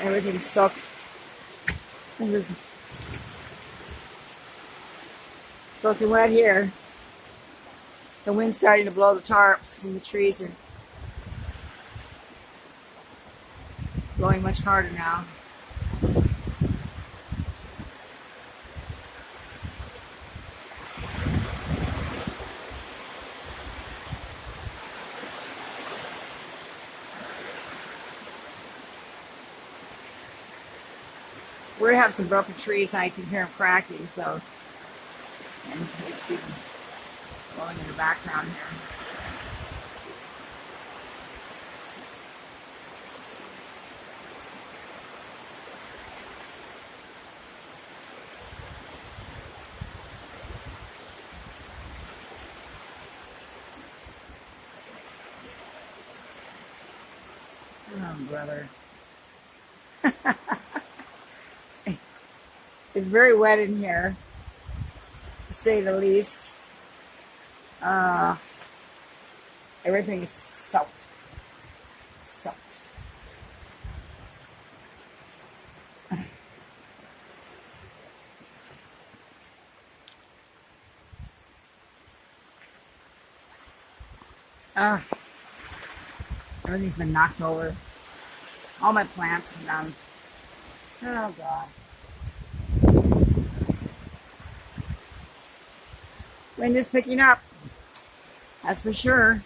Everything's soaked. Soaking wet here. The wind's starting to blow the tarps, and the trees are blowing much harder now. We're gonna have some broken trees, and I can hear them cracking, so, and you can see them blowing in the background here. Oh, brother. It's very wet in here, to say the least. Everything is soaked. Soaked. Everything's been knocked over. All my plants are done. Oh, God. Wind is picking up. That's for sure.